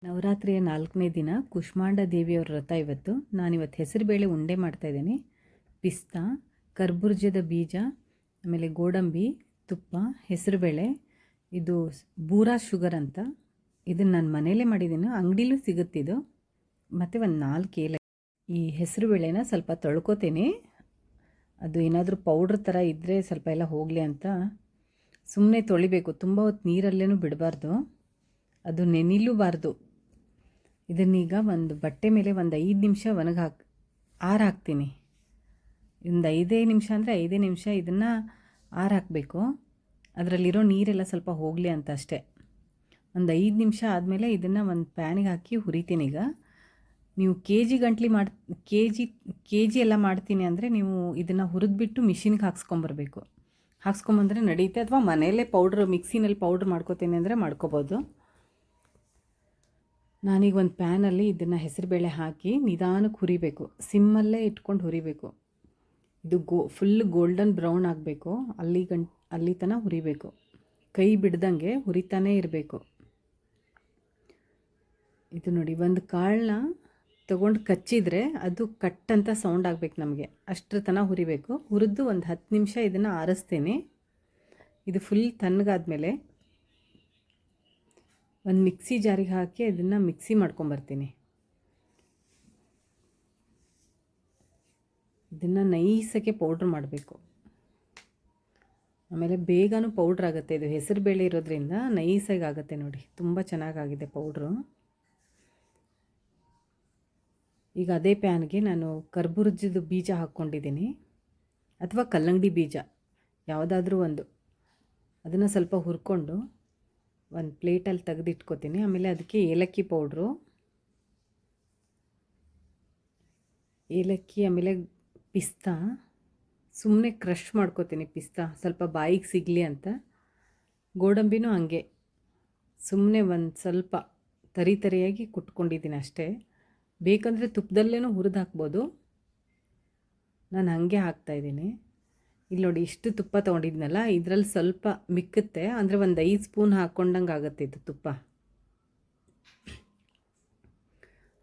ನವರಾತ್ರಿಯ 4ನೇ ದಿನ ಕುಷ್ಮಾಂಡ ದೇವಿಯವರ ವ್ರತ ಇವತ್ತು. ನಾನಿವತ್ತು ಹೆಸರುಬೇಳೆ ಉಂಡೆ ಮಾಡ್ತಾಯಿದ್ದೀನಿ. ಪಿಸ್ತಾ, ಕರ್ಬೂಜದ ಬೀಜ, ಆಮೇಲೆ ಗೋಡಂಬಿ, ತುಪ್ಪ, ಹೆಸರುಬೇಳೆ, ಇದು ಬೂರಾ ಶುಗರ್ ಅಂತ. ಇದನ್ನು ನಾನು ಮನೇಲೇ ಮಾಡಿದ್ದೀನಿ, ಅಂಗಡಿಲೂ ಸಿಗುತ್ತಿದ್ದು. ಮತ್ತು ಒಂದು 4 ಏಲಕ್ಕಿ. ಈ ಹೆಸರುಬೇಳೆನ ಸ್ವಲ್ಪ ತೊಳ್ಕೊತೀನಿ, ಅದು ಏನಾದರೂ ಪೌಡ್ರ್ ಥರ ಇದ್ದರೆ ಸ್ವಲ್ಪ ಎಲ್ಲ ಹೋಗಲಿ ಅಂತ ಸುಮ್ಮನೆ ತೊಳಿಬೇಕು. ತುಂಬ ಹೊತ್ತು ನೀರಲ್ಲೇನೂ ಬಿಡಬಾರ್ದು, ಅದು ನೆನಿಲೂಬಾರ್ದು. ಇದನ್ನೀಗ ಒಂದು ಬಟ್ಟೆ ಮೇಲೆ ಒಂದು 5 ನಿಮಿಷ ಹಾಕ್ತೀನಿ. ಒಂದು 5 ನಿಮಿಷ ಅಂದರೆ 5 ನಿಮಿಷ ಇದನ್ನು ಹಾಕಬೇಕು. ಅದರಲ್ಲಿರೋ ನೀರೆಲ್ಲ ಸ್ವಲ್ಪ ಹೋಗಲಿ ಅಂತ ಅಷ್ಟೇ. ಒಂದು 5 ನಿಮಿಷ ಆದಮೇಲೆ ಇದನ್ನು ಒಂದು ಪ್ಯಾನಿಗೆ ಹಾಕಿ ಹುರಿತೀನಿ. ಈಗ ನೀವು ಕೆ ಜಿ ಎಲ್ಲ ಮಾಡ್ತೀನಿ ಅಂದರೆ ನೀವು ಇದನ್ನು ಹುರಿದ್ಬಿಟ್ಟು ಮಿಷಿನ್ಗೆ ಹಾಕ್ಸ್ಕೊಂಬಂದ್ರೆ ನಡೆಯುತ್ತೆ. ಅಥವಾ ಮನೆಯಲ್ಲೇ ಮಿಕ್ಸಿನಲ್ಲಿ ಪೌಡ್ರ್ ಮಾಡ್ಕೋತೀನಿ ಅಂದರೆ ಮಾಡ್ಕೋಬೋದು. ನಾನೀಗ ಒಂದು ಪ್ಯಾನಲ್ಲಿ ಇದನ್ನು ಹೆಸರುಬೇಳೆ ಹಾಕಿ ನಿಧಾನಕ್ಕೆ ಹುರಿಬೇಕು. ಸಿಮ್ಮಲ್ಲೇ ಇಟ್ಕೊಂಡು ಹುರಿಬೇಕು. ಇದು ಫುಲ್ ಗೋಲ್ಡನ್ ಬ್ರೌನ್ ಆಗಬೇಕು, ಅಲ್ಲಿ ತನಕ ಹುರಿಬೇಕು. ಕೈ ಬಿಡ್ದಂಗೆ ಹುರಿತಾನೇ ಇರಬೇಕು. ಇದು ನೋಡಿ, ಒಂದು ಕಾಳನ್ನ ತೊಗೊಂಡು ಕಚ್ಚಿದರೆ ಅದು ಕಟ್ ಅಂತ ಸೌಂಡ್ ಆಗಬೇಕು ನಮಗೆ, ಅಷ್ಟರ ತನಕ ಹುರಿಬೇಕು. ಹುರಿದು ಒಂದು 10 ನಿಮಿಷ ಇದನ್ನು ಆರಿಸ್ತೀನಿ. ಇದು ಫುಲ್ ತಣ್ಣಗಾದ್ಮೇಲೆ ಒಂದು ಮಿಕ್ಸಿ ಜಾರಿಗೆ ಹಾಕಿ ಅದನ್ನು ಮಿಕ್ಸಿ ಮಾಡ್ಕೊಂಬರ್ತೀನಿ. ಇದನ್ನು ನೈಸಕ್ಕೆ ಪೌಡ್ರ್ ಮಾಡಬೇಕು. ಆಮೇಲೆ ಬೇಗನೂ ಪೌಡ್ರ್ ಆಗುತ್ತೆ. ಇದು ಹೆಸರುಬೇಳೆ ಇರೋದ್ರಿಂದ ನೈಸಾಗಿ ಆಗುತ್ತೆ. ನೋಡಿ, ತುಂಬ ಚೆನ್ನಾಗಾಗಿದೆ ಪೌಡ್ರು. ಈಗ ಅದೇ ಪ್ಯಾನ್ಗೆ ನಾನು ಕರ್ಬೂಜದ ಬೀಜ ಹಾಕ್ಕೊಂಡಿದ್ದೀನಿ, ಅಥವಾ ಕಲ್ಲಂಗಡಿ ಬೀಜ ಯಾವುದಾದ್ರೂ ಒಂದು. ಅದನ್ನು ಸ್ವಲ್ಪ ಹುರ್ಕೊಂಡು ಒಂದು ಪ್ಲೇಟಲ್ಲಿ ತೆಗೆದಿಟ್ಕೋತೀನಿ. ಆಮೇಲೆ ಅದಕ್ಕೆ ಏಲಕ್ಕಿ ಪೌಡ್ರು, ಏಲಕ್ಕಿ, ಆಮೇಲೆ ಪಿಸ್ತಾ ಸುಮ್ಮನೆ ಕ್ರಷ್ ಮಾಡ್ಕೋತೀನಿ. ಪಿಸ್ತಾ ಸ್ವಲ್ಪ ಬಾಯಿಗೆ ಸಿಗಲಿ ಅಂತ. ಗೋಡಂಬಿನೂ ಹಾಗೆ ಸುಮ್ಮನೆ ಒಂದು ಸ್ವಲ್ಪ ತರಿಯಾಗಿ ಕುಟ್ಕೊಂಡಿದ್ದೀನಿ ಅಷ್ಟೇ. ಬೇಕಂದರೆ ತುಪ್ಪದಲ್ಲೇ ಹುರಿದು ಹಾಕ್ಬೋದು. ನಾನು ಹಾಗೆ ಹಾಕ್ತಾಯಿದ್ದೀನಿ. ಇಲ್ಲಿ ನೋಡಿ, ಇಷ್ಟು ತುಪ್ಪ ತೊಗೊಂಡಿದ್ನಲ್ಲ, ಇದರಲ್ಲಿ ಸ್ವಲ್ಪ ಮಿಕ್ಕುತ್ತೆ. ಅಂದರೆ ಒಂದು 5 ಸ್ಪೂನ್ ಹಾಕ್ಕೊಂಡಂಗೆ ಆಗುತ್ತೆ ಇದು ತುಪ್ಪ.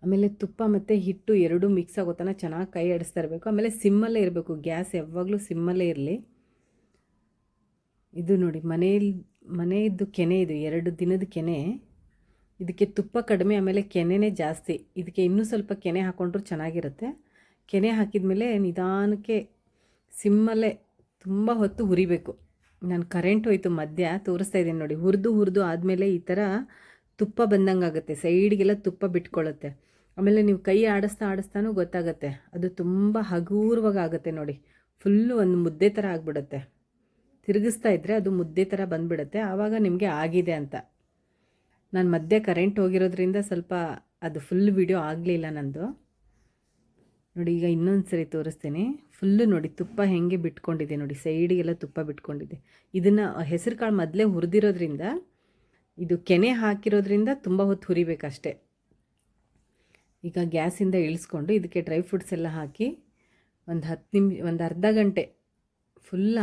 ಆಮೇಲೆ ತುಪ್ಪ ಮತ್ತು ಹಿಟ್ಟು ಎರಡೂ ಮಿಕ್ಸ್ ಆಗೋ ತನಕ ಚೆನ್ನಾಗಿ ಕೈ ಆಡಿಸ್ತಾ ಇರಬೇಕು. ಆಮೇಲೆ ಸಿಮ್ಮಲ್ಲೇ ಇರಬೇಕು, ಗ್ಯಾಸ್ ಯಾವಾಗಲೂ ಸಿಮ್ಮಲ್ಲೇ ಇರಲಿ. ಇದು ನೋಡಿ, ಮನೆಯದ್ದು ಕೆನೆ, ಇದು 2 ದಿನದ ಕೆನೆ. ಇದಕ್ಕೆ ತುಪ್ಪ ಕಡಿಮೆ, ಆಮೇಲೆ ಕೆನೆನೇ ಜಾಸ್ತಿ. ಇದಕ್ಕೆ ಇನ್ನೂ ಸ್ವಲ್ಪ ಕೆನೆ ಹಾಕ್ಕೊಂಡ್ರೂ ಚೆನ್ನಾಗಿರುತ್ತೆ. ಕೆನೆ ಹಾಕಿದ ನಿಧಾನಕ್ಕೆ ಸಿಮ್ಮಲ್ಲೇ ತುಂಬ ಹೊತ್ತು ಹುರಿಬೇಕು. ನಾನು ಕರೆಂಟ್ ಹೋಯ್ತು ಮಧ್ಯ, ತೋರಿಸ್ತಾ ಇದ್ದೀನಿ ನೋಡಿ. ಹುರಿದು ಆದಮೇಲೆ ಈ ಥರ ತುಪ್ಪ ಬಂದಂಗೆ ಆಗುತ್ತೆ, ಸೈಡ್ಗೆಲ್ಲ ತುಪ್ಪ ಬಿಟ್ಕೊಳ್ಳುತ್ತೆ. ಆಮೇಲೆ ನೀವು ಕೈ ಆಡಿಸ್ತಾನೂ ಗೊತ್ತಾಗುತ್ತೆ, ಅದು ತುಂಬ ಹಗೂರವಾಗಿ ಆಗುತ್ತೆ ನೋಡಿ. ಫುಲ್ಲು ಒಂದು ಮುದ್ದೆ ಥರ ಆಗಿಬಿಡುತ್ತೆ. ತಿರುಗಿಸ್ತಾ ಇದ್ದರೆ ಅದು ಮುದ್ದೆ ಥರ ಬಂದುಬಿಡುತ್ತೆ. ಆವಾಗ ನಿಮಗೆ ಆಗಿದೆ ಅಂತ. ನಾನು ಮಧ್ಯೆ ಕರೆಂಟ್ ಹೋಗಿರೋದ್ರಿಂದ ಸ್ವಲ್ಪ ಅದು ಫುಲ್ ವಿಡಿಯೋ ಆಗಲಿಲ್ಲ ನಂದು. ನೋಡಿ, ಈಗ ಇನ್ನೊಂದು ಸರಿ ತೋರಿಸ್ತೀನಿ. ಫುಲ್ಲು ನೋಡಿ ತುಪ್ಪ ಹೇಗೆ ಬಿಟ್ಕೊಂಡಿದೆ ನೋಡಿ, ಸೈಡಿಗೆಲ್ಲ ತುಪ್ಪ ಬಿಟ್ಕೊಂಡಿದೆ. ಇದನ್ನು ಹೆಸರು ಕಾಳು ಮೊದಲೇ ಹುರಿದಿರೋದ್ರಿಂದ, ಇದು ಕೆನೆ ಹಾಕಿರೋದ್ರಿಂದ ತುಂಬ ಹೊತ್ತು ಹುರಿಬೇಕಷ್ಟೆ. ಈಗ ಗ್ಯಾಸಿಂದ ಇಳಿಸ್ಕೊಂಡು ಇದಕ್ಕೆ ಡ್ರೈ ಫ್ರೂಟ್ಸ್ ಎಲ್ಲ ಹಾಕಿ ಒಂದು ಅರ್ಧ ಗಂಟೆ ಫುಲ್ಲ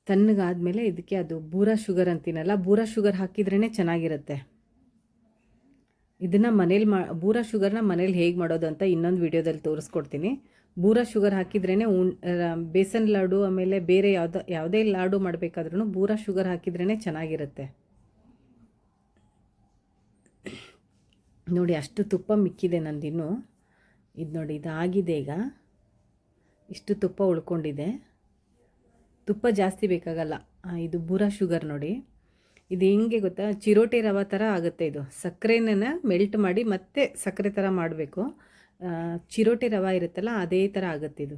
ತಣ್ಣಗಾದ್ಮೇಲೆ ಇದಕ್ಕೆ ಅದು ಬೂರಾ ಶುಗರ್ ಅಂತೀನಲ್ಲ, ಬೂರಾ ಶುಗರ್ ಹಾಕಿದ್ರೇ ಚೆನ್ನಾಗಿರುತ್ತೆ. ಇದನ್ನು ಬೂರಾ ಶುಗರ್ನ ಮನೇಲಿ ಹೇಗೆ ಮಾಡೋದು ಅಂತ ಇನ್ನೊಂದು ವಿಡಿಯೋದಲ್ಲಿ ತೋರಿಸ್ಕೊಡ್ತೀನಿ. ಬೂರಾ ಶುಗರ್ ಹಾಕಿದ್ರೇ ಬೇಸನ್ ಲಾಡು, ಆಮೇಲೆ ಬೇರೆ ಯಾವುದೇ ಲಾಡು ಮಾಡಬೇಕಾದ್ರೂ ಬೂರಾ ಶುಗರ್ ಹಾಕಿದ್ರೇ ಚೆನ್ನಾಗಿರುತ್ತೆ. ನೋಡಿ, ಅಷ್ಟು ತುಪ್ಪ ಮಿಕ್ಕಿದೆ ನಂದಿನ್ನು. ಇದು ನೋಡಿ, ಇದಾಗಿದೆ. ಈಗ ಇಷ್ಟು ತುಪ್ಪ ಉಳ್ಕೊಂಡಿದೆ. ತುಪ್ಪ ಜಾಸ್ತಿ ಬೇಕಾಗಲ್ಲ. ಇದು ಬೂರಾ ಶುಗರ್ ನೋಡಿ, ಇದು ಹೆಂಗೆ ಗೊತ್ತಾ, ಚಿರೋಟಿ ರವೆ ಥರ ಆಗುತ್ತೆ. ಇದು ಸಕ್ಕರೆನ ಮೆಲ್ಟ್ ಮಾಡಿ ಮತ್ತೆ ಸಕ್ಕರೆ ಥರ ಮಾಡಬೇಕು. ಚಿರೋಟಿ ರವೆ ಇರುತ್ತಲ್ಲ, ಅದೇ ಥರ ಆಗುತ್ತೆ ಇದು.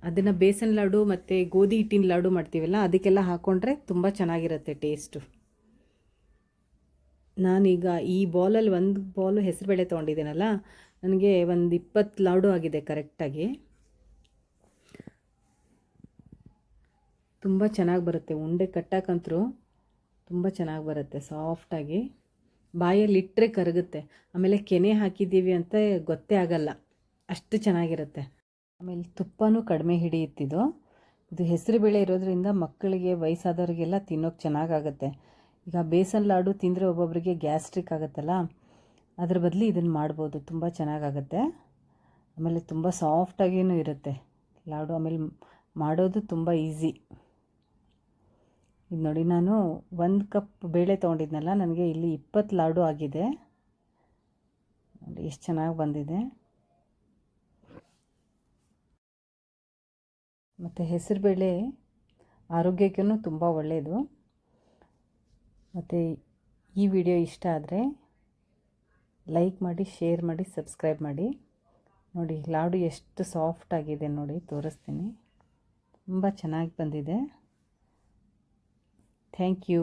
ಅದನ್ನು ಬೇಸನ್ ಲಾಡು ಮತ್ತು ಗೋಧಿ ಹಿಟ್ಟಿನ ಲಾಡು ಮಾಡ್ತೀವಲ್ಲ, ಅದಕ್ಕೆಲ್ಲ ಹಾಕ್ಕೊಂಡ್ರೆ ತುಂಬ ಚೆನ್ನಾಗಿರುತ್ತೆ ಟೇಸ್ಟು. ನಾನೀಗ ಈ ಬೌಲಲ್ಲಿ ಒಂದು ಬೌಲು ಹೆಸರುಬೇಳೆ ತೊಗೊಂಡಿದ್ದೀನಲ್ಲ, ನನಗೆ ಒಂದು 20 ಲಾಡು ಆಗಿದೆ ಕರೆಕ್ಟಾಗಿ. ತುಂಬ ಚೆನ್ನಾಗಿ ಬರುತ್ತೆ ಉಂಡೆ ಕಟ್ಟಕ್ಕಂತರೂ, ತುಂಬ ಚೆನ್ನಾಗಿ ಬರುತ್ತೆ ಸಾಫ್ಟಾಗಿ. ಬಾಯಲ್ಲಿ ಇಟ್ಟರೆ ಕರಗುತ್ತೆ. ಆಮೇಲೆ ಕೆನೆ ಹಾಕಿದ್ದೀವಿ ಅಂತ ಗೊತ್ತೇ ಆಗಲ್ಲ, ಅಷ್ಟು ಚೆನ್ನಾಗಿರುತ್ತೆ. ಆಮೇಲೆ ತುಪ್ಪನೂ ಕಡಿಮೆ ಹಿಡಿಯುತ್ತಿದ್ದು. ಇದು ಹೆಸರುಬೇಳೆ ಇರೋದ್ರಿಂದ ಮಕ್ಕಳಿಗೆ, ವಯಸ್ಸಾದವ್ರಿಗೆಲ್ಲ ತಿನ್ನೋಕೆ ಚೆನ್ನಾಗಾಗುತ್ತೆ. ಈಗ ಬೇಸನ್ ಲಾಡು ತಿಂದರೆ ಒಬ್ಬೊಬ್ಬರಿಗೆ ಗ್ಯಾಸ್ಟ್ರಿಕ್ ಆಗುತ್ತಲ್ಲ, ಅದ್ರ ಬದಲು ಇದನ್ನು ಮಾಡ್ಬೋದು, ತುಂಬ ಚೆನ್ನಾಗಾಗುತ್ತೆ. ಆಮೇಲೆ ತುಂಬ ಸಾಫ್ಟಾಗಿಯೂ ಇರುತ್ತೆ ಲಾಡು. ಆಮೇಲೆ ಮಾಡೋದು ತುಂಬ ಈಸಿ. ಇದು ನೋಡಿ, ನಾನು 1 ಕಪ್ ಬೇಳೆ ತೊಗೊಂಡಿದ್ನಲ್ಲ, ನನಗೆ ಇಲ್ಲಿ 20 ಲಾಡು ಆಗಿದೆ ನೋಡಿ, ಎಷ್ಟು ಚೆನ್ನಾಗಿ ಬಂದಿದೆ. ಮತ್ತು ಹೆಸರುಬೇಳೆ ಆರೋಗ್ಯಕ್ಕೂ ತುಂಬ ಒಳ್ಳೆಯದು. ಮತ್ತು ಈ ವಿಡಿಯೋ ಇಷ್ಟ ಆದರೆ ಲೈಕ್ ಮಾಡಿ, ಶೇರ್ ಮಾಡಿ, ಸಬ್ಸ್ಕ್ರೈಬ್ ಮಾಡಿ. ನೋಡಿ ಲಾಡು ಎಷ್ಟು ಸಾಫ್ಟ್ ಆಗಿದೆ ನೋಡಿ, ತೋರಿಸ್ತೀನಿ. ತುಂಬ ಚೆನ್ನಾಗಿ ಬಂದಿದೆ. Thank you.